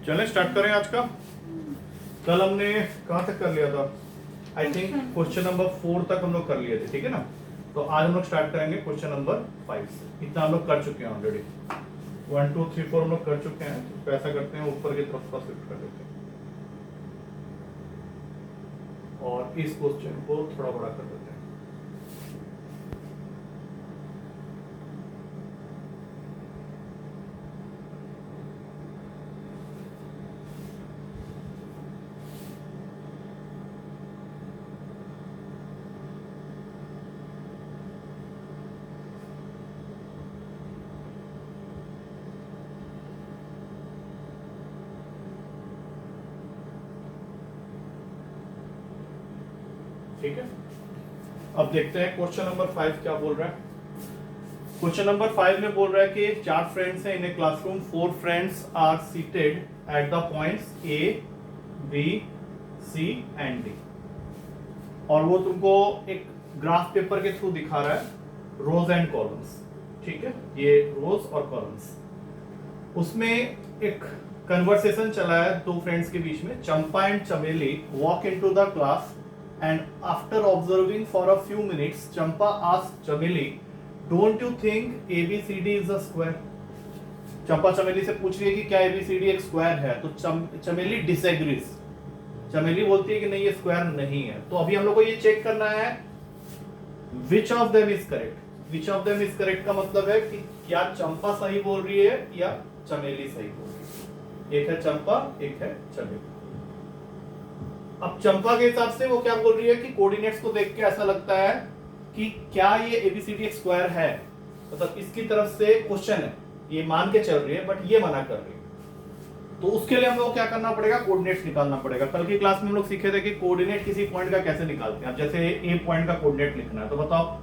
चलें स्टार्ट करें आज का। कल हमने कहाँ तक कर लिया था? आई थिंक क्वेश्चन नंबर 4 तक हम लोग कर लिए थे, ठीक है ना। तो आज हम लोग स्टार्ट करेंगे क्वेश्चन नंबर 5 से। इतना हम लोग कर चुके हैं ऑलरेडी, 1 2 3 4 हम लोग कर चुके हैं। तो ऐसा करते हैं, ऊपर की तरफ का शिफ्ट कर देते हैं और इस क्वेश्चन को थोड़ा बड़ा कर देते हैं। ठीक है, अब देखते हैं क्वेश्चन नंबर 5 क्या बोल रहा है। क्वेश्चन नंबर 5 में बोल रहा है कि 4 फ्रेंड्स हैं in a classroom, 4 friends are seated at the points A B C and D, और वो तुमको एक ग्राफ पेपर के थ्रू दिखा रहा है, रोज एंड कॉलम्स। ठीक है, ये रोज और कॉलम्स। उसमें एक कन्वर्सेशन चला है 2 फ्रेंड्स के बीच में। चंपा एंड चमेली walk into the class and after observing for a few minutes Champa asked Chameli, don't you think ABCD is a square? चंपा चमेली से पूछ रही है कि क्या ABCD एक स्क्वायर है, तो चमेली डिसएग्रीज। चमेली बोलती है कि नहीं, ये स्क्वायर नहीं है। तो अभी हम लोग को ये चेक करना है which of them is correct। which of them is correct का मतलब है कि क्या चंपा सही बोल रही है या चमेली सही बोल रही है। एक है चंपा, एक है चमेली। अब चंपा के हिसाब से वो क्या बोल रही है कि कोऑर्डिनेट्स को देख के ऐसा लगता है कि क्या ये एबीसीडी एक स्क्वायर है, मतलब इसकी तरफ से क्वेश्चन है, ये मान के चल रही है बट ये मना कर रही है। तो उसके लिए हम लोग क्या करना पड़ेगा, कोऑर्डिनेट्स निकालना पड़ेगा। कल की क्लास में हम लोग सीखे थे कि कोऑर्डिनेट किसी पॉइंट का कैसे निकालते हैं। अब जैसे ए पॉइंट का कोऑर्डिनेट लिखना है, तो बताओ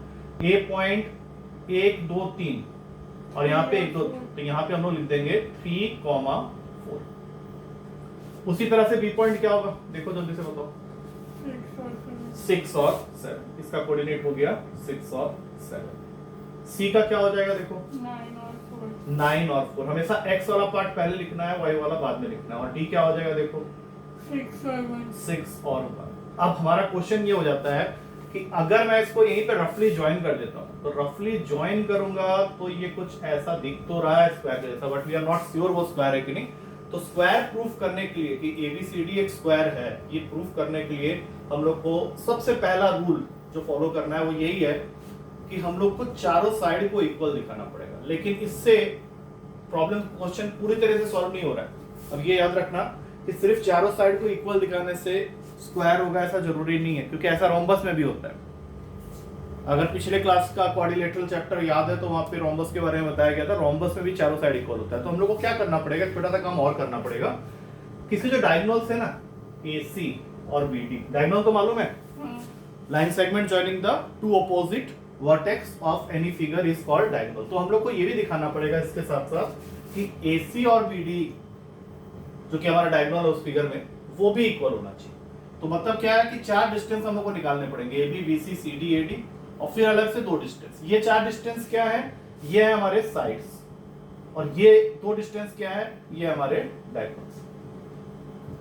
ए पॉइंट 1 2 3 और यहाँ पे 1 2, तो यहाँ पे हम लोग लिख देंगे 3, 4। उसी तरह से बी पॉइंट क्या होगा, देखो जल्दी से बताओ, 6 और 7। इसका कोऑर्डिनेट हो गया 6 और 7। सी का क्या हो जाएगा, देखो 9 और 4। हमेशा एक्स वाला पार्ट पहले लिखना है, वाई वाला बाद में लिखना है। और डी क्या हो जाएगा, देखो 6 और 1। अब हमारा क्वेश्चन ये हो जाता है कि अगर मैं इसको यहीं पे रफली ज्वाइन कर देता हूँ, तो रफली ज्वाइन करूंगा तो ये कुछ ऐसा दिख तो रहा है स्क्वायर जैसा, but we are not sure वो स्क्वायर है कि नहीं। तो स्क्वायर प्रूफ करने के लिए कि एबीसीडी एक स्क्वायर है, ये प्रूफ करने के लिए हम लोग को सबसे पहला रूल जो फॉलो करना है वो यही है कि हम लोग को चारों साइड को इक्वल दिखाना पड़ेगा। लेकिन इससे प्रॉब्लम क्वेश्चन पूरी तरह से सॉल्व नहीं हो रहा है। अब ये याद रखना कि सिर्फ चारों साइड को इक्वल दिखाने से स्क्वायर होगा ऐसा जरूरी नहीं है, क्योंकि ऐसा रोम्बस में भी होता है। अगर पिछले क्लास का क्वाड्रिलेटरल चैप्टर याद है तो वहां पे रोम्बस के बारे में बताया गया था। रोम्बस में भी चारों साइड इक्वल होता है। तो हम लोग को क्या करना पड़ेगा, छोटा सा काम और करना पड़ेगा। किसी जो डायगोनल्स है ना, AC और BD, डायगोनल तो मालूम है, line segment joining the 2 opposite vertex of any figure is called diagonal. तो हम लोग को ये भी दिखाना पड़ेगा इसके साथ साथ कि AC और BD जो कि हमारा डायगोनल है उस फिगर में, वो भी इक्वल होना चाहिए। तो मतलब क्या है कि 4 डिस्टेंस हम लोग को निकालने पड़ेंगे, AB BC CD AD, और फिर अलग से 2 डिस्टेंस। ये 4 डिस्टेंस क्या है, ये है हमारे साइड्स, और ये 2 डिस्टेंस क्या है, ये हमारे डायगोनल्स।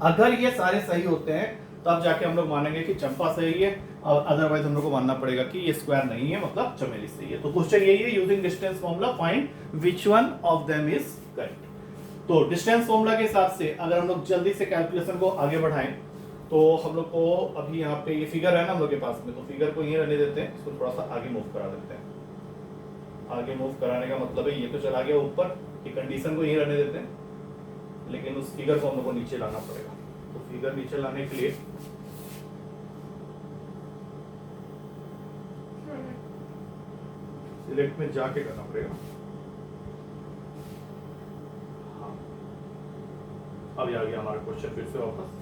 अगर ये सारे सही होते हैं तब जाके हम लोग मानेंगे कि चंपा सही है, और अदरवाइज हम लोग को मानना पड़ेगा कि ये स्क्वायर नहीं है, मतलब चमेली सही है। तो क्वेश्चन यही है, using distance formula find which one of them is correct. तो डिस्टेंस फॉर्मूला के हिसाब से अगर हम लोग जल्दी से कैलकुलेशन को आगे बढ़ाएं तो हम लोग को अभी यहाँ पे ये फिगर है ना हम लोग के पास में, तो फिगर को यहीं रहने देते हैं, इसको थोड़ा सा आगे मूव करा देते हैं। आगे मूव कराने का मतलब है ये तो चला गया ऊपर, ये कंडीशन को यहीं रहने देते हैं, लेकिन उस फिगर को हम लोग को नीचे लाना पड़ेगा। तो फिगर नीचे लाने के लिए सिलेक्ट में जाके करना पड़ेगा। हाँ, अभी आ गया हमारा क्वेश्चन फिर से वापस।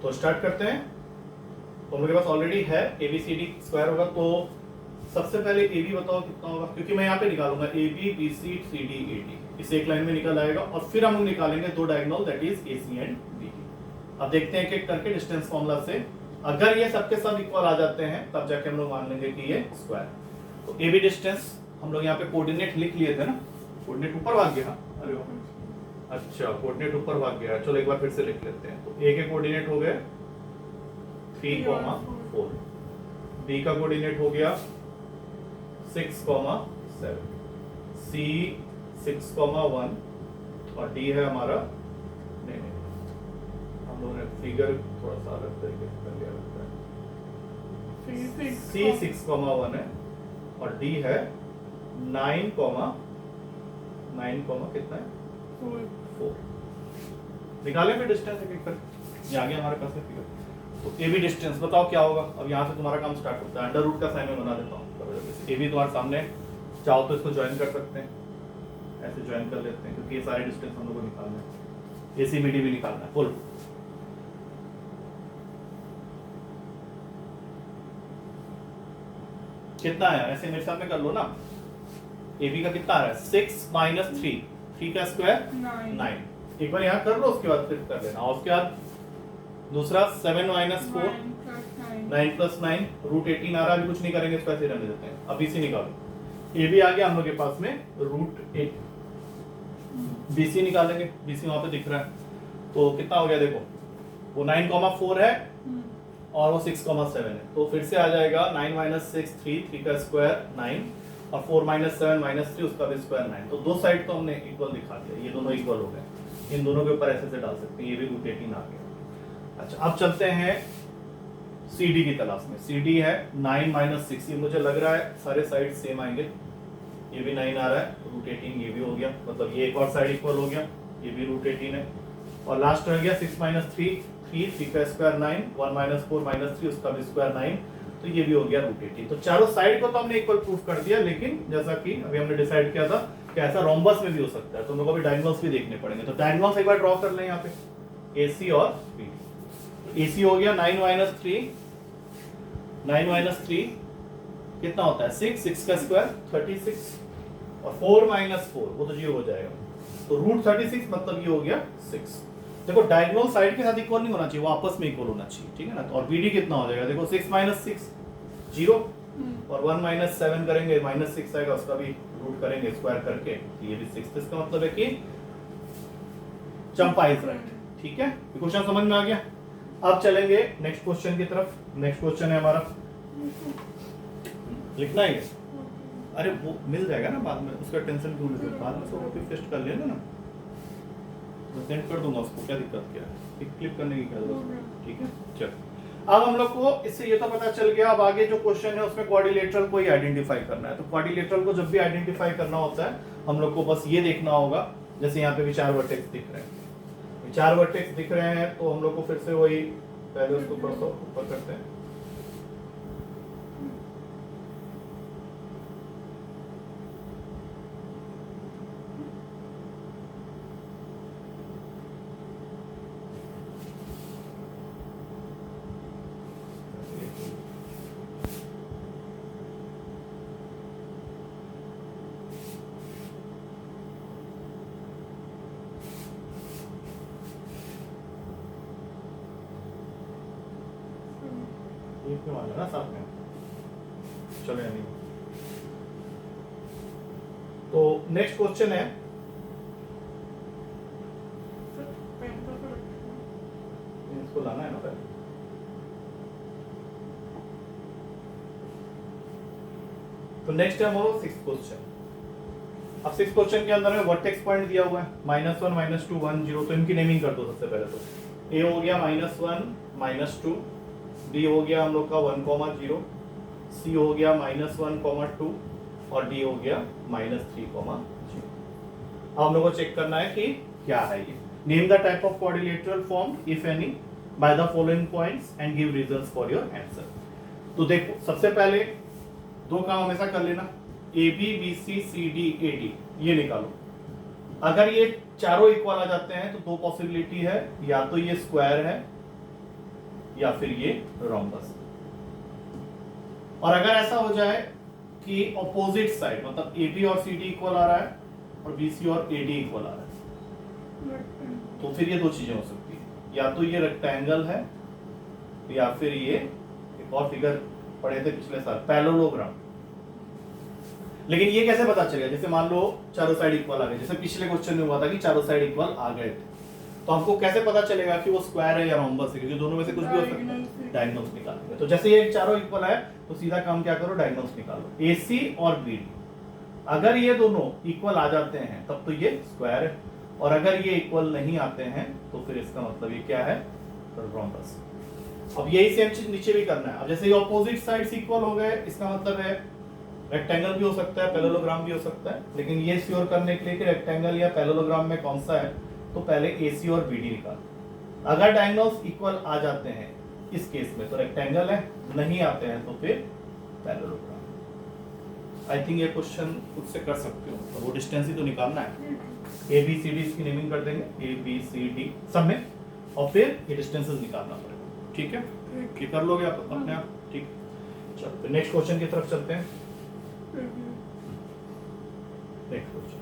तो स्टार्ट करते हैं। तो हम लोग के पास ऑलरेडी है ABCD स्क्वायर होगा, तो सबसे पहले AB बताओ कितना होगा, क्योंकि मैं यहाँ पे निकालूंगा AB BC CD AD, इस एक लाइन में निकल आएगा। और फिर हम लोग निकालेंगे 2 diagonal, that is AC and BD। अब देखते हैं एक करके डिस्टेंस फॉर्मूला से, अगर ये सबके सब इक्वल आ जाते हैं तब जाके हम लोग मान लेंगे कि ये स्क्वायर। तो ए बी डिस्टेंस हम लोग यहाँ पे कोऑर्डिनेट लिख लिए थे ना, कोऑर्डिनेट ऊपर भाग गया। अरे वाह, अच्छा कोऑर्डिनेट ऊपर भाग गया, चलो एक बार फिर से लिख लेते हैं। तो ए के कोऑर्डिनेट हो गए 3,4, बी का कोऑर्डिनेट हो गया 6,7, सी 6,1 और डी है हमारा, नहीं हम लोगों ने फिगर थोड़ा सा अलग तरीके से कर लिया लगता है। सी 6,1 है और डी है 9, कितना है 4। निकालें फिर डिस्टेंस एक एक कर, ये आ गया हमारे पास में फिगर। तो ए बी डिस्टेंस बताओ क्या होगा। अब यहाँ से तुम्हारा काम स्टार्ट होता है। अंडर रूट का साइन में बना देता हूँ। ए बी तुम्हारे सामने, चाहो तो इसको ज्वाइन कर सकते हैं, ऐसे ज्वाइन कर लेते हैं क्योंकि ये सारे डिस्टेंस हम लोग को निकालना है। ए सी बी डी भी निकालना है फुल। कितना है ऐसे मेरे सामने कर लो ना। ए बी का कितना आ रहा है 6 - 3, 3 का स्क्वायर 9। एक बार यहाँ कर लो, उसके बाद फिर कर लेना। और उसके बाद दूसरा 7 - 4 9 + 9 √18 आ रहा है। अभी कुछ नहीं करेंगे, इसको ऐसे रहने देते हैं। अब इसी निकालो। ए बी आ गया हम लोग के पास में √8, BC निकालेंगे। BC वहां पे दिख रहा है, तो कितना हो गया देखो, वो 9,4 है और वो 6,7 है। तो फिर से आ जाएगा 9 - 6 3, 3 का स्क्वायर 9 और 4 - 7 - 3 उसका भी स्क्वायर 9। तो दो साइड तो हमने इक्वल दिखा दिया, ये दोनों इक्वल हो गए। इन दोनों के ऊपर ऐसे से डाल सकते हैं, ये भी √18 आ गया। अच्छा अब चलते हैं CD की तलाश में। CD है 9 - 6, ये मुझे लग रहा है सारे साइड सेम आएंगे। ये भी 9 आ रहा है, √18 ये भी हो गया, मतलब ये एक और साइड इक्वल हो गया, ये भी √18 है। और लास्ट रह गया 6 - 3 3, 3 का स्क्वायर 9, 1 - 4 - 3 उसका भी स्क्वायर 9, तो ये भी हो गया √18। तो चारों साइड को तो हमने इक्वल प्रूफ कर दिया, लेकिन जैसा कि अभी हमने डिसाइड किया था कि ऐसा रोम्बस में भी हो सकता है, तो हम लोग को भी डायगोनल्स भी देखने पड़ेंगे। तो डायगोनल्स एक बार ड्रॉ कर लें यहाँ पे, AC और BD। AC हो गया 9 - 3, 9 - 3 कितना होता है 6, 6 का स्क्वायर 36 और 4 - 4 वो तो 0 हो जाएगा, तो √36 मतलब ये हो गया 6। देखो डायगोनल साइड के साथ इक्वल नहीं होना चाहिए, वो आपस में इक्वल होना चाहिए, ठीक है ना। तो और BD कितना हो जाएगा देखो 6 - 6 0 और 1 - 7 करेंगे -6 आएगा, उसका भी रूट करेंगे स्क्वायर करके, तो ये भी 6। तो इसका मतलब है कि चंपा इज राइट, ठीक है। क्वेश्चन समझ में आ गया। अब चलेंगे नेक्स्ट क्वेश्चन की तरफ। नेक्स्ट क्वेश्चन है हमारा, लिखना है। अरे वो मिल जाएगा ना बाद में, उसका टेंशन क्यों लेते हो, बाद में उसको कॉपी पेस्ट कर लेना ना, मैं सेंड कर दूंगा उसको, क्या दिक्कत क्या है, एक क्लिक करने की क्या जरूरत है, ठीक है। चलो अब हम लोग को इससे ये तो पता चल गया। अब आगे जो क्वेश्चन है उसमें क्वाड्रिलेटरल को ही आइडेंटिफाई करना है। तो क्वाड्रिलेटरल को जब भी आइडेंटिफाई करना होता है हम लोग को बस ये देखना होगा, जैसे यहाँ पे भी 4 वर्टेक्स दिख रहे हैं, 4 वर्टेक्स दिख रहे हैं, तो हम लोग को फिर से वही पहले उसको थोड़ा सा ऊपर करते हैं। ना साथ में चलो यानी। तो नेक्स्ट क्वेश्चन है, इसको लाना है ना पहले। तो नेक्स्ट है हमारा 6th क्वेश्चन। अब 6th क्वेश्चन के अंदर में वर्टेक्स पॉइंट दिया हुआ है -1 -2 1 0, तो इनकी नेमिंग कर दो सबसे पहले। तो A हो गया -1 -2, D हो गया हम लोग का 1, 0, C हो गया -1, 2 और D हो गया -3, 0। अब हम लोग को चेक करना है कि क्या है ये। Name the type of quadrilateral formed if any by the following points and give reasons for your answer. तो देखो सबसे पहले दो काम हमेशा कर लेना, AB BC CD AD ये निकालो। अगर ये चारों इक्वल आ जाते हैं तो दो पॉसिबिलिटी है, या तो ये स्क्वायर है या फिर ये रोम्बस। और अगर ऐसा हो जाए कि ऑपोजिट साइड मतलब AB और CD इक्वल आ रहा है और BC और AD इक्वल आ रहा है, तो फिर ये दो चीजें हो सकती है, या तो ये रेक्टेंगल है या फिर ये एक और फिगर पढ़े थे पिछले साल पैरेललोग्राम। लेकिन ये कैसे पता चलेगा? जैसे मान लो चारों साइड इक्वल आ गए, जैसे पिछले क्वेश्चन में हुआ था कि चारों साइड इक्वल आ गए थे, तो हमको कैसे पता चलेगा कि वो स्क्वायर है या रोम्बस है? क्योंकि दोनों में से कुछ भी हो सकता है, डायगोनल्स निकालेंगे। तो जैसे ये चारों इक्वल है तो सीधा काम क्या करो, डायगोनल्स निकालो। AC और BD अगर ये दोनों इक्वल आ जाते हैं तब तो ये स्क्वायर है, और अगर ये इक्वल नहीं आते हैं तो फिर इसका मतलब ये क्या है, रोम्बस। अब यही सेम चीज नीचे भी करना है। अब जैसे ये ऑपोजिट साइड्स इक्वल हो गए, इसका मतलब है रेक्टेंगल भी हो सकता है, पैरेललोग्राम भी हो सकता है, लेकिन ये श्योर करने के लिए कि रेक्टेंगल या पैरेललोग्राम में कौन सा है, तो पहले AC और BD निकालो। अगर डायगोनल्स इक्वल आ जाते हैं इस केस में तो रेक्टेंगल है, नहीं आते हैं तो फिर पैरेललोग्राम। आई थिंक ये क्वेश्चन खुद से कर सकते हो, तो वो डिस्टेंस ही तो निकालना है। ABCD इसकी नेमिंग कर देंगे, ABCD सब में, और फिर ये डिस्टेंसेस निकालना पड़ेगा। ठीक है, ये कर लोगे आप अपने आप? ठीक, चलो नेक्स्ट क्वेश्चन की तरफ चलते हैं। नेक्स्ट क्वेश्चन,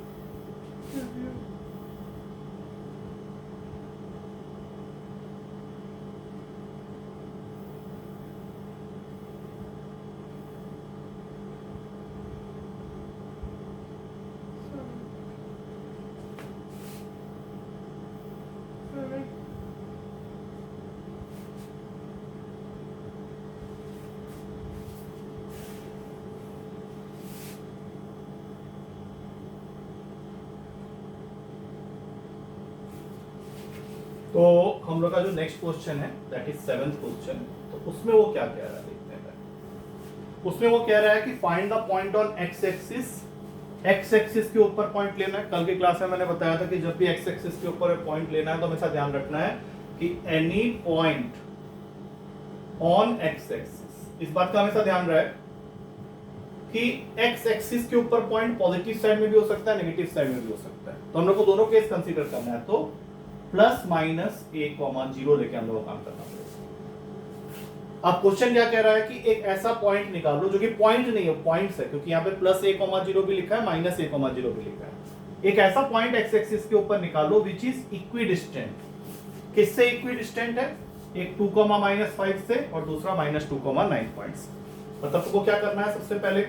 तो हम लोग का जो नेक्स्ट क्वेश्चन है दैट इज 7th क्वेश्चन, तो उसमें वो क्या कह रहा है देखते हैं। उसमें वो कह रहा है कि find the point on x axis के ऊपर पॉइंट लेना है। कल की क्लास में मैंने बताया था कि जब भी एक्स एक्सिस के ऊपर पॉइंट लेना है तो हमेशा ध्यान रखना है कि any point on x axis, इस बात का हमेशा ध्यान रहे कि एक्स एक्सिस के ऊपर पॉइंट पॉजिटिव साइड में भी हो सकता है, नेगेटिव साइड में भी हो सकता है। तो हम लोग को दोनों केस कंसीडर करना है, तो प्लस माइनस a,0 लेके हम लोग को काम करना पड़ेगा। अब क्वेश्चन क्या कह रहा है कि एक ऐसा पॉइंट निकालो जो कि पॉइंट नहीं है, पॉइंट्स है, क्योंकि यहाँ पे प्लस a,0 भी लिखा है, माइनस a,0 भी लिखा है। एक ऐसा पॉइंट एक्स एक्सिस के ऊपर निकालो विच इज इक्विडिस्टेंट। किससे इक्विडिस्टेंट है? एक 2,-5 से और दूसरा -2,9 पॉइंट्स। मतलब तुमको क्या करना है, सबसे पहले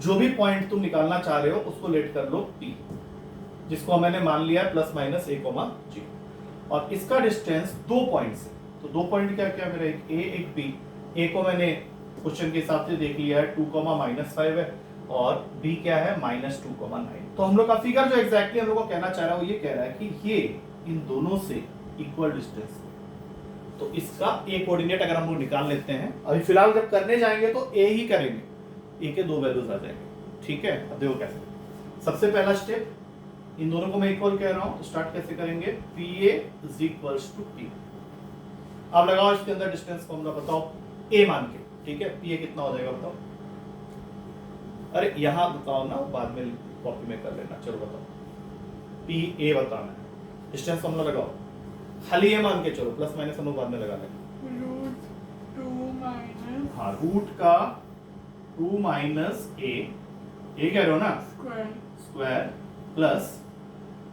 जो भी पॉइंट तुम निकालना चाह रहे हो उसको लेट कर लो P, जिसको मैंने मान लिया है प्लस माइनस a,0, और इसका डिस्टेंस 2 पॉइंट्स है। तो 2 पॉइंट क्या क्या मेरा, एक A एक B। A को मैंने क्वेश्चन के हिसाब से देख लिया है 2,-5 है, और B क्या है -2,9। तो हम लोग का फिगर जो एग्जैक्टली हम लोग को कहना चाह रहा है वो ये कह रहा है कि ये इन दोनों से इक्वल डिस्टेंस है। तो इसका A कोऑर्डिनेट अगर हम लोग निकाल लेते हैं, अभी फिलहाल जब करने जाएंगे तो A ही करेंगे, A के 2 वैल्यूज आ जाएंगे। ठीक है, अब देखो कैसे। सबसे पहला स्टेप, इन दोनों को मैं इक्वल कह रहा हूं, तो स्टार्ट कैसे करेंगे, PA is equals to P। अब लगाओ इसके अंदर डिस्टेंस फॉर्मूला, बताओ A मान के। ठीक है, PA कितना हो जाएगा बताओ? अरे यहां बताओ ना, बाद में कॉपी में कर लेना। चलो बताओ, PA बताना है, डिस्टेंस फॉर्मूला लगाओ, खाली A मान के चलो, प्लस माइनस हम लोग बाद में लगा लेंगे। √2 माइनस, हाँ, रूट का 2 माइनस A कह रहे हो ना, स्क्वायर प्लस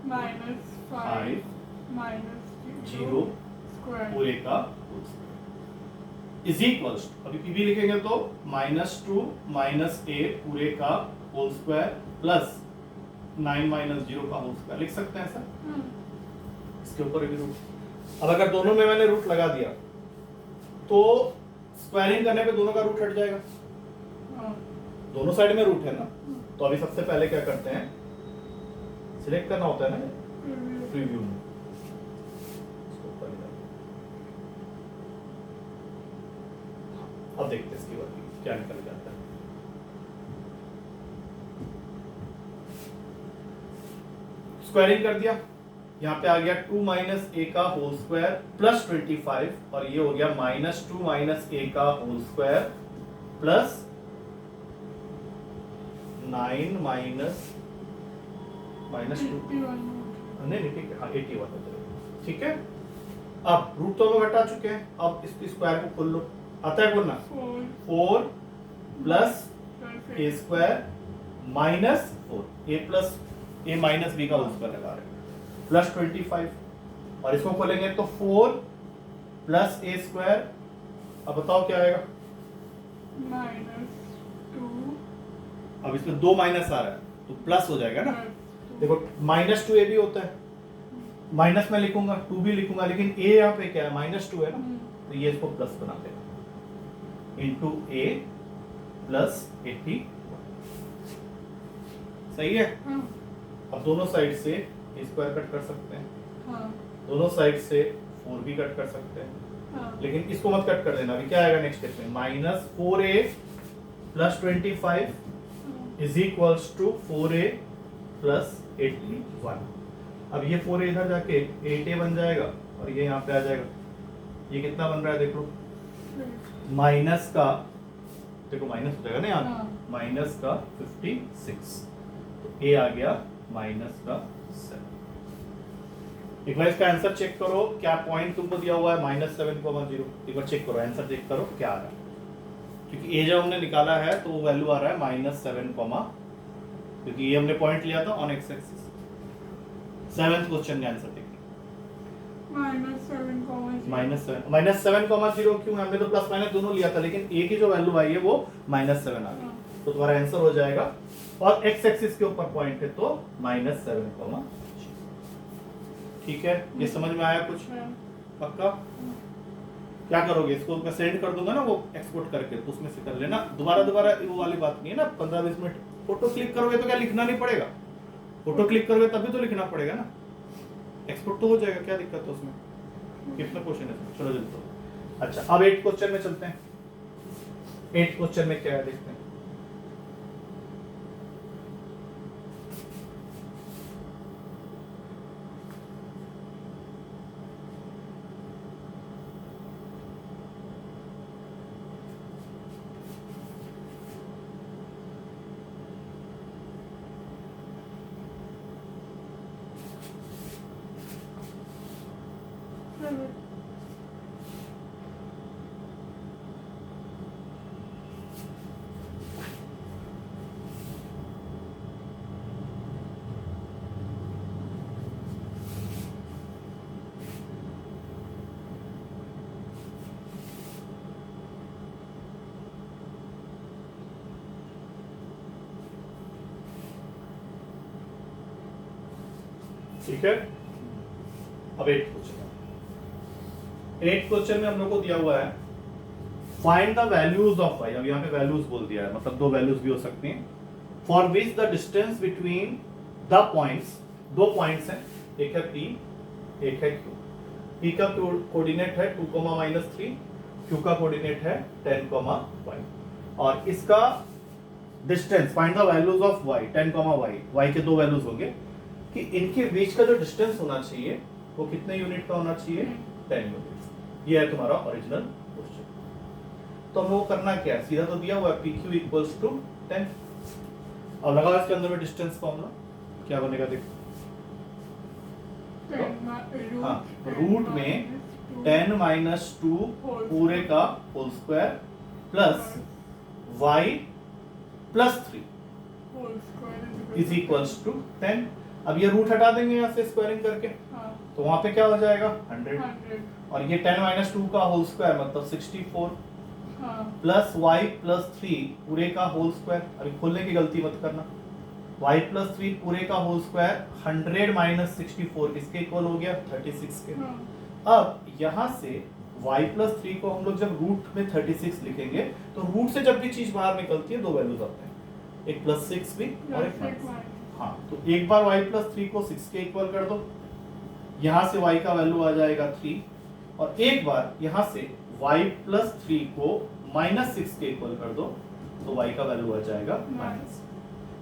-5 0 पूरे का इज इक्वल्स, अभी पीवी लिखेंगे तो -2 माइनस A पूरे का होल स्क्वायर प्लस 9 माइनस 0 का होल स्क्वायर लिख सकते हैं सर। इसके ऊपर भी रूट। अब अगर दोनों में मैंने रूट लगा दिया तो स्क्वायरिंग करने पे दोनों का रूट हट जाएगा, दोनों साइड में रूट है ना। तो अभी सबसे पहले क्या करते हैं, सिलेक्ट करना होता है ना प्रीव्यू में, अब देखते हैं इसकी बात क्या निकल जाता है। स्क्वायरिंग कर दिया, यहाँ पे आ गया 2 माइनस A का होल स्क्वायर प्लस 25, और ये हो गया -2 माइनस A का होल स्क्वायर प्लस 9 माइनस -2, नहीं ठीक है, हाँ 81 हो जाएगा। ठीक है, अब रूट तो हम हटा चुके हैं, अब इसकी स्क्वायर को खोल लो, आता है बोलना 4 plus A square minus 4, A plus A minus B का होल स्क्वायर लगा रहे हैं प्लस 25, और इसको खोलेंगे तो 4 प्लस A स्क्वायर, अब बताओ क्या आएगा, -2 अब इसमें 2 माइनस आ रहा है तो प्लस हो जाएगा ना। देखो -2a भी होता है, माइनस में लिखूंगा 2 भी लिखूंगा, लेकिन a यहाँ पे क्या है -2 है ना, तो ये इसको प्लस बना देगा इंटू a प्लस 80। सही है। अब दोनों साइड से स्क्वायर कट कर सकते हैं, दोनों साइड से 4 भी कट कर सकते हैं, लेकिन इसको मत कट कर देना। अभी क्या आएगा नेक्स्ट स्टेप में, -4a plus 25 is equals to 4a plus 81। अब ये 4a इधर जाके 8a बन जाएगा और ये यहाँ पे आ जाएगा। ये कितना बन रहा है देख लो, माइनस का, देखो माइनस हो जाएगा ना यहाँ, माइनस का 56, तो a आ गया माइनस का 7। एक बार इसका आंसर चेक करो, क्या पॉइंट तुमको दिया हुआ है -7,0। एक बार चेक करो, आंसर चेक करो क्या आ रहा है, क्योंकि a जब हमने निकाला है तो वो वैल्यू आ रहा है -7, क्योंकि ये हमने पॉइंट लिया था on x axis. 7th question का आंसर देखिए, -7,0 क्यों, हमने तो प्लस माइनस दोनों लिया था, लेकिन a की जो वैल्यू आई है वो -7 आ गई, तो तुम्हारा आंसर हो जाएगा। और एक्स एक्सिस के ऊपर पॉइंट है तो -7, ठीक है। ये समझ में आया कुछ, पक्का? क्या करोगे, इसको मैं सेंड कर दूंगा ना वो एक्सपोर्ट करके, तो उसमें से कर लेना। दोबारा वो वाली बात नहीं है ना, 15-20 मिनट फोटो क्लिक करोगे तो क्या लिखना नहीं पड़ेगा, फोटो क्लिक करोगे तभी तो लिखना पड़ेगा ना, एक्सपोर्ट तो हो जाएगा, क्या दिक्कत है उसमें। कितना क्वेश्चन है, चलो जल्दी तो। अच्छा अब 8th क्वेश्चन में चलते हैं। 8th क्वेश्चन में क्या है देखते हैं। ठीक है। अब 8th क्वेश्चन में हम लोग को दिया हुआ है find the values of y। अब यहाँ पे वैल्यूज बोल दिया है, मतलब दो वैल्यूज भी हो सकती हैं। For which the distance between the points, दो पॉइंट्स हैं, एक है P एक है Q। P का कोऑर्डिनेट है 2,-3, Q का कोऑर्डिनेट है 10,y, और इसका distance find the values of y 10,y। y के दो वैल्यूज होंगे कि इनके बीच का जो डिस्टेंस होना चाहिए वो कितने यूनिट का होना चाहिए, 10 यूनिट। ये है तुम्हारा ओरिजिनल क्वेश्चन। तो हम वो करना क्या है, सीधा तो दिया हुआ है PQ इक्वल्स टू 10। अब लगाओ इसके अंदर में डिस्टेंस फॉर्मूला, क्या बनेगा देखो। हाँ, रूट में 10-2 पूरे का whole square plus y plus 3 is equals to 10। अब ये रूट हटा देंगे यहाँ से स्क्वायरिंग करके, तो वहां पे क्या हो जाएगा 100, और ये 10-2 का होल स्क्वायर मतलब 64 प्लस y प्लस 3 पूरे का होल स्क्वायर। अभी खोलने की गलती मत करना, y प्लस 3 पूरे का होल स्क्वायर 100 - 64 किसके इक्वल हो गया, 36 के। अब यहाँ से y प्लस 3 को हम लोग जब रूट में 36 लिखेंगे तो रूट से जब भी चीज बाहर निकलती है दो वैल्यूज आते हैं, एक +6 भी और एक -6। हाँ, तो एक बार y प्लस 3 को 6 के इक्वल कर दो, यहाँ से y का वैल्यू आ जाएगा 3, और एक बार यहाँ से y प्लस 3 को -6 के इक्वल कर दो तो y का वैल्यू आ जाएगा -।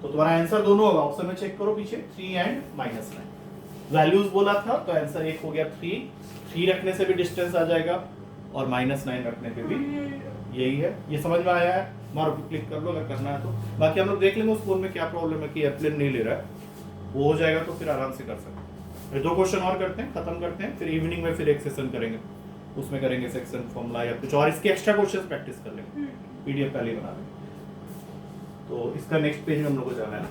तो तुम्हारा आंसर दोनों होगा, ऑप्शन में चेक करो पीछे 3 एंड -9। वैल्यूज बोला था तो आंसर एक हो गया 3 रखने से भी डिस्टेंस आ जाएगा और -9 रखने पे भी यही है। ये समझ में आया है, मारो क्लिक कर लो अगर करना है तो। बाकी हम लोग देख लेंगे उस फोन में क्या प्रॉब्लम है कि एयरप्लेन नहीं ले रहा है, वो हो जाएगा तो फिर आराम से कर सकते हैं। 2 क्वेश्चन और करते हैं, खत्म करते हैं, फिर इवनिंग में फिर एक सेशन करेंगे, उसमें करेंगे सेक्शन फॉर्मूला या कुछ और इसके एक्स्ट्रा क्वेश्चंस प्रैक्टिस कर लेंगे, पीडीएफ पहले ही बना लेंगे। तो इसका नेक्स्ट पेज में हम लोग को जाना है ना,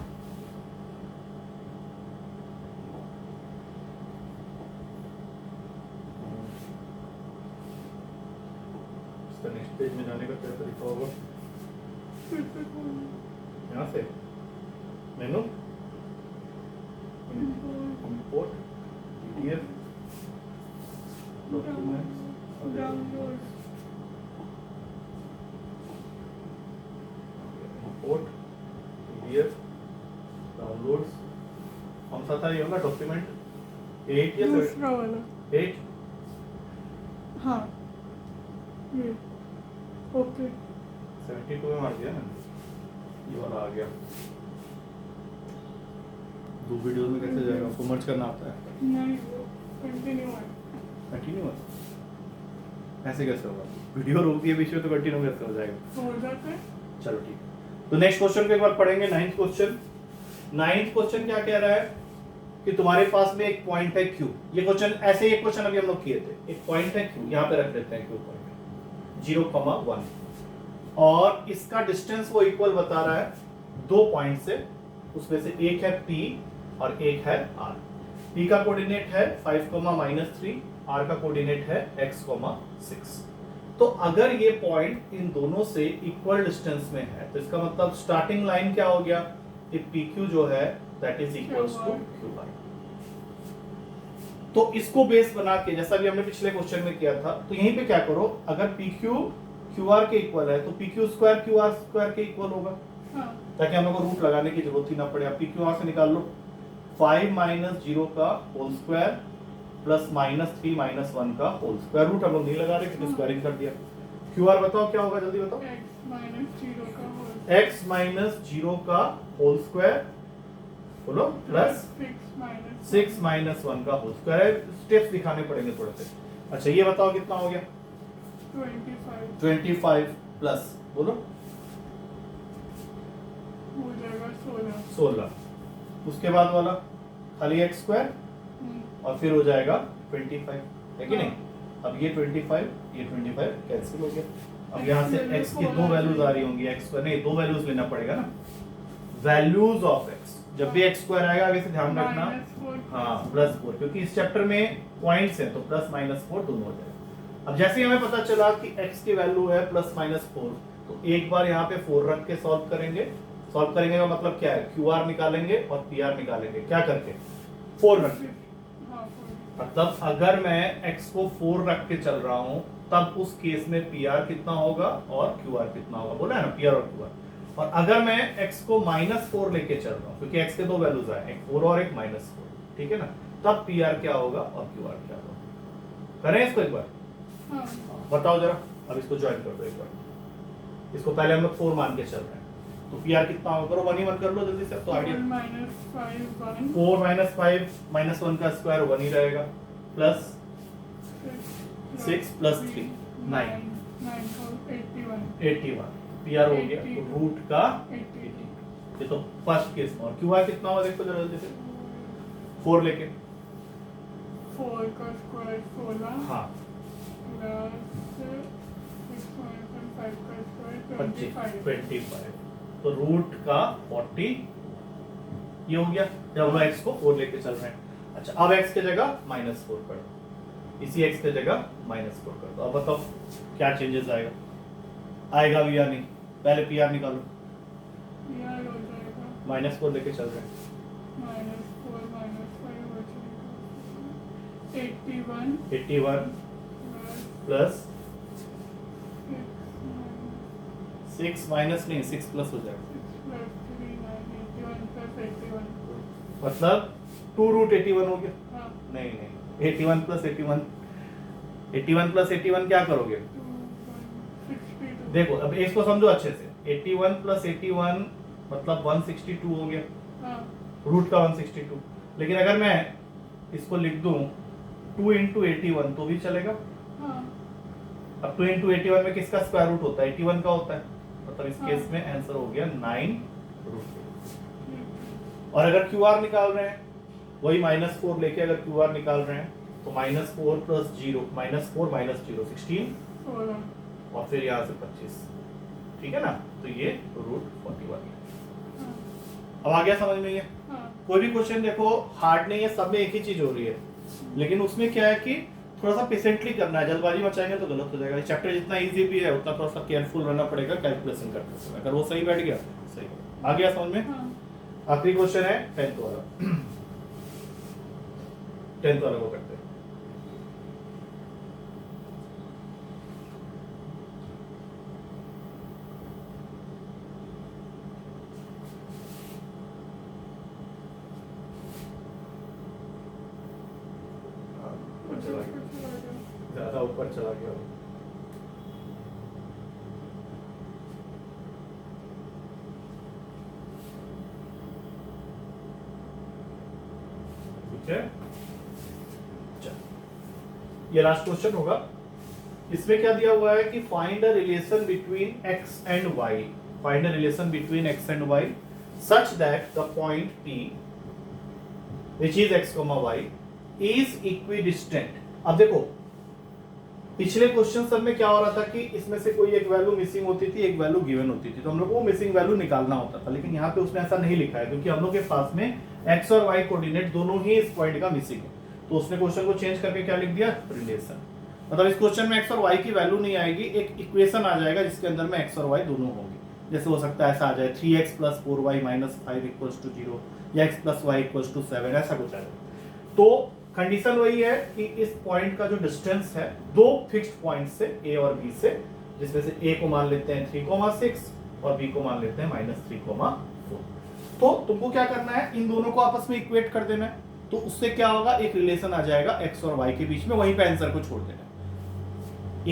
इसका नेक्स्ट पेज में जाने का क्या तरीका होगा, यहाँ से मेनू, import PDF documents, Downloads. import PDF downloads, कौन सा था ये वाला डॉक्यूमेंट? 8 या दूसरा वाला 8? हाँ ये ओके 72 में मार दिया मैंने, ये वाला आ गया। दो वीडियो में कैसे जाएगा? उसको मर्ज करना आता है। नहीं वो कंटिन्यू है कंटिन्यू है ऐसे कैसे होगा? वीडियो रोक दिए बीच में तो कंटिन्यू कैसे हो जाएगा? हो जाता है। चलो ठीक है, तो नेक्स्ट क्वेश्चन को एक बार पढ़ेंगे। नाइन्थ क्वेश्चन क्या कह रहा है कि तुम्हारे पास में एक पॉइंट है Q। ये क्वेश्चन ऐसे एक क्वेश्चन अभी हम लोग किए थे। एक पॉइंट है Q, यहाँ पे रख देते हैं Q पॉइंट 0,1 और इसका डिस्टेंस वो इक्वल बता रहा है दो पॉइंट से, उसमें से एक है P और एक है R। P का कोऑर्डिनेट है 5,-3, R का कोऑर्डिनेट है x,6। तो अगर ये पॉइंट इन दोनों से इक्वल डिस्टेंस में है तो इसका मतलब स्टार्टिंग लाइन क्या हो गया कि PQ जो है that is equals to QR। तो इसको बेस बना के जैसा भी हमने पिछले क्वेश्चन में किया था, तो यहीं पे क्या करो, अगर PQ QR के इक्वल है तो PQ स्क्वायर QR स्क्वायर के इक्वल होगा, हाँ ताकि हम लोग को रूट लगाने की जरूरत ही ना पड़े। अब PQ वहां से निकाल लो, 5 - 0 का होल स्क्वायर प्लस -3 - 1 का होल स्क्वायर। रूट हम लोग नहीं लगा रहे क्योंकि स्क्वायरिंग कर दिया। QR बताओ क्या होगा, जल्दी बताओ। x minus 0 का होल x - 0 का होल स्क्वायर बोलो प्लस 6 - 1 का होल स्क्वायर। स्टेप्स दिखाने पड़ेंगे थोड़े से। अच्छा ये बताओ कितना हो गया? 25 प्लस बोलो हो जाएगा 16। उसके बाद वाला खाली x स्क्वायर और फिर हो जाएगा 25, है कि नहीं? अब ये 25 ये 25 कैंसिल हो गया। अब यहाँ से x की दो वैल्यूज आ रही होंगी, x स्क्वायर नहीं, दो वैल्यूज लेना पड़ेगा ना, वैल्यूज ऑफ x। जब भी x स्क्वायर आएगा आगे से ध्यान रखना, हाँ +4, क्योंकि इस चैप्टर में पॉइंट्स हैं तो +-4 दोनों हो जाएगा। अब जैसे ही हमें पता चला कि x की वैल्यू है +-4, तो एक बार यहाँ पे 4 रख के सॉल्व करेंगे। सॉल्व करेंगे का मतलब क्या है? QR निकालेंगे और PR निकालेंगे। क्या करके? 4 रख के। मतलब अगर मैं x को 4 रख के चल रहा हूं तब उस केस में PR कितना होगा और QR कितना होगा, बोला है ना, PR और QR। और अगर मैं x को -4 लेके चल रहा हूं, क्योंकि x के दो वैल्यूज आए, एक 4 और एक -4, ठीक है ना, तब PR क्या होगा और QR क्या होगा। करें इसको एक बार? हाँ। बताओ जरा। अब इसको ज्वाइन कर दो एक बार। इसको पहले हम लोग 4 मान के चल रहे हैं, तो PR कितना होगा? करो 1 ही 1 कर लो जल्दी से, तो आइडिया 4 - 5 4 - 5 - 1 का स्क्वायर 1 ही रहेगा, प्लस 6 + 3 9 81। PR हो गया रूट का 80। ये तो फर्स्ट केस में। और QR कितना होगा देखो जरा जल्दी से, 4 लेके 4 का स्क्वायर 16 हाँ प्लस 6 - 5 का स्क्वायर 25। तो रूट का 40 ये हो गया जब हम x को 4 लेके चल रहे हैं। अच्छा अब x की जगह -4 कर दो, इसी x की जगह -4 कर दो। अब बताओ क्या चेंजेस आएगा भी या नहीं? पहले PR निकालो। PR हो जाएगा -4 लेके चल रहे हैं, -4 - 5 हो जाएगा 81 प्लस 6 माइनस नहीं 6 प्लस हो जाएगा, मतलब 2√81 हो गया। नहीं नहीं 81 + 81 81 + 81 क्या करोगे? देखो अब इसको समझो अच्छे से। 81 + 81 मतलब 162 हो गया, रूट का 162। लेकिन अगर मैं इसको लिख दूं 2 × 81 तो भी चलेगा। अब 2 × 81 में किसका स्क्वायर रूट होता है? 81 का होता है। मतलब इस केस में आंसर हो गया 9√8। और अगर QR निकाल रहे हैं वही -4 लेके अगर QR निकाल रहे हैं तो -4 + 0 -4 - 0 16 और फिर यहाँ से 25, ठीक है ना। तो ये √41 है। अब आ गया समझ में? ये कोई भी क्वेश्चन देखो हार्ड नहीं है, सब में एक ही चीज हो रही है, लेकिन उसमें क्या है कि थोड़ा सा पेशेंटली करना है। जल्दबाजी मचाएंगे तो गलत हो जाएगा। ये चैप्टर जितना इजी भी है उतना थोड़ा सा केयरफुल रहना पड़ेगा कैलकुलेशन करते समय। अगर वो सही बैठ गया सही आ गया समझ में। आखिरी क्वेश्चन है 10th वाला। 10th वाला को करते हैं। ज्यादा ऊपर चला गया। ठीक है, ये लास्ट क्वेश्चन होगा। इसमें क्या दिया हुआ है कि find a relation between X and Y, find a relation between X and Y such that the point P which is x, y is equidistant। अब देखो पिछले क्वेश्चन सब में क्या हो रहा था कि इसमें से कोई एक वैल्यू मिसिंग होती थी, एक वैल्यू गिवन होती थी, तो हम लोग को मिसिंग वैल्यू निकालना होता था। लेकिन यहाँ पे उसने ऐसा नहीं लिखा है क्योंकि हम लोग के पास में x और y कोऑर्डिनेट दोनों ही इस पॉइंट का मिसिंग है, तो उसने क्वेश्चन को चेंज करके क्या लिख दिया, रिलेशन। मतलब इस क्वेश्चन में x और y की वैल्यू नहीं आएगी, एक इक्वेशन आ जाएगा जिसके अंदर में x और y दोनों होंगे। जैसे हो सकता है ऐसा आ जाए 3x + 4y - 5 = 0 या x + y = 7, ऐसा कुछ आ जाए। तो कंडीशन वही है कि इस पॉइंट का जो डिस्टेंस है दो फिक्स्ड पॉइंट से a और b से, जिसमें से a को मान लेते हैं 3,6 और b को मान लेते हैं -3,4। तो तुमको क्या करना है, इन दोनों को आपस में इक्वेट कर देना है, तो उससे क्या होगा, एक रिलेशन आ जाएगा x और y के बीच में, वहीं पे आंसर को छोड़ देना है।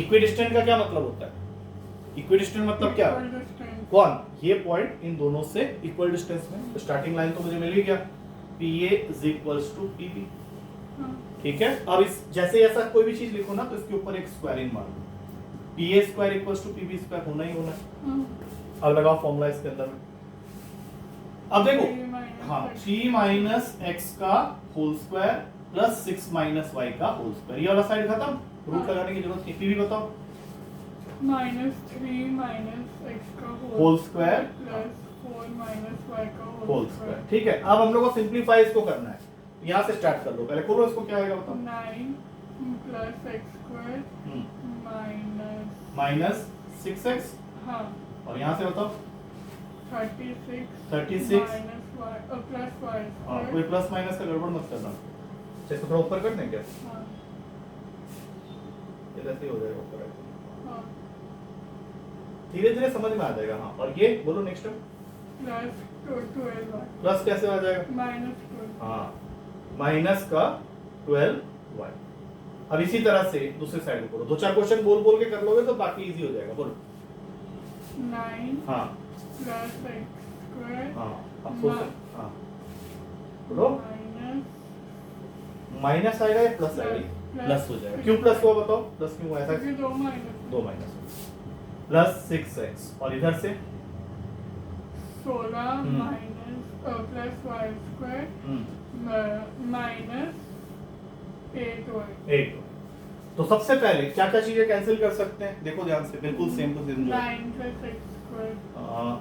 इक्विडिस्टेंट का क्या मतलब होता है, इक्विडिस्टेंट मतलब क्या, कौन, ये पॉइंट इन दोनों से इक्वल डिस्टेंस में। तो स्टार्टिंग लाइन तो मुझे मिल ही गया, PA = PB। ठीक है, अब इस जैसे ऐसा कोई भी चीज लिखो ना तो इसके ऊपर एक स्क्वायरिंग मार दो, PA² = PB² होना ही होना है। अब लगाओ फॉर्मूला इसके अंदर में। अब देखो हाँ 3 - x का होल स्क्वायर + 6 - y का होल स्क्वायर, ये वाला साइड खत्म, रूट लगाने की जरूरत नहीं। PB बताओ, -3 - x का होल स्क्वायर + 4 - y का होल स्क्वायर। ठीक है, अब हम लोग को सिंपलीफाई इसको करना है, यहाँ से स्टार्ट कर लो, पहले खोलो इसको, क्या आएगा बताओ, 9 + x² - 6x, हाँ, और यहाँ से बताओ 36 - y + y। हाँ, कोई प्लस माइनस का गड़बड़ मत करना, इसको थोड़ा ऊपर कर दें क्या, हाँ, ये ऐसे ही हो जाएगा ऊपर, हाँ, धीरे धीरे समझ में आ जाएगा। हाँ, और ये बोलो नेक्स्ट +12y प्लस कैसे आ जाएगा, -12। हाँ माइनस का 12y। अब इसी तरह से दूसरी साइड को करो, दो चार क्वेश्चन बोल बोल के कर लोगे तो बाकी इजी हो जाएगा। बोलो 9 हाँ + x²। हाँ, अब सोचो, हाँ बोलो, माइनस आएगा या प्लस आएगा, प्लस हो जाएगा। क्यों प्लस हुआ बताओ, प्लस क्यों हुआ, ऐसा क्योंकि 2 माइनस प्लस 6x, और इधर से 16 + y² -8y। 8। तो सबसे पहले क्या क्या चीजें कैंसिल कर सकते हैं, देखो ध्यान से, बिल्कुल सेम टू सेम। 9 + x²।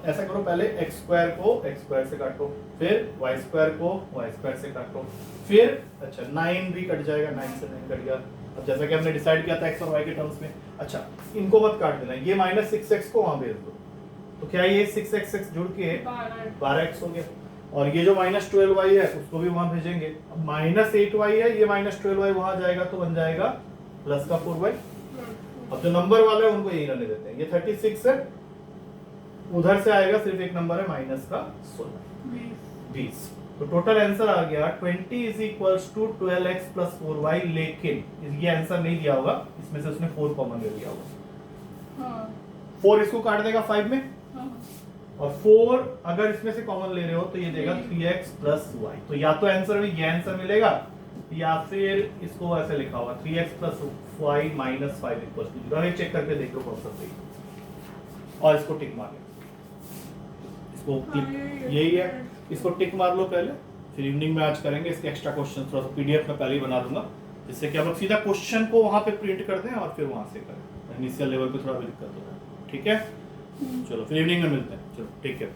ऐसा करो, पहले x² को x² से काटो, फिर y² को y² से काटो, फिर अच्छा 9 भी कट जाएगा, 9 से 9 कट गया। अब जैसा कि हमने डिसाइड किया था x और y के टर्म्स में, अच्छा इनको मत काट देना, ये -6x को वहां भेज दो, तो क्या ये 6x जुड़ के 12x हो गया, और ये जो -12y है उसको भी वहां भेजेंगे। अब -8y है, ये -12y वहां जाएगा तो बन जाएगा प्लस का 4y। अब जो नंबर वाले हैं उनको यही रहने देते हैं, ये 36 है, उधर से आएगा सिर्फ एक नंबर है माइनस का 16, 20। तो टोटल आंसर आ गया 20 = 12x + 4y। लेकिन ये आंसर नहीं दिया होगा, इसमें से उसने 4 कॉमन ले लिया होगा। हाँ, 4 इसको काट देगा 5 में, हाँ, और 4 अगर इसमें से कॉमन ले रहे हो तो ये देगा 3x + y। तो या तो आंसर में ये आंसर मिलेगा, या फिर इसको ऐसे लिखा हुआ 3x + y - 5 = 0। चेक करके देख लो कौन सा सही, और इसको टिक मार लो, इसको यही है, इसको टिक मार लो पहले, फिर इवनिंग में आज करेंगे इसके एक्स्ट्रा क्वेश्चन, थोड़ा सा पीडीएफ में पहले ही बना दूंगा, जिससे कि आप लोग सीधा क्वेश्चन को वहां पे प्रिंट कर दें और फिर वहां से करें। इनिशियल लेवल पे थोड़ा भी दिक्कत हो रहा है, ठीक है। चलो फिर इवनिंग में मिलते हैं, चलो ठीक है।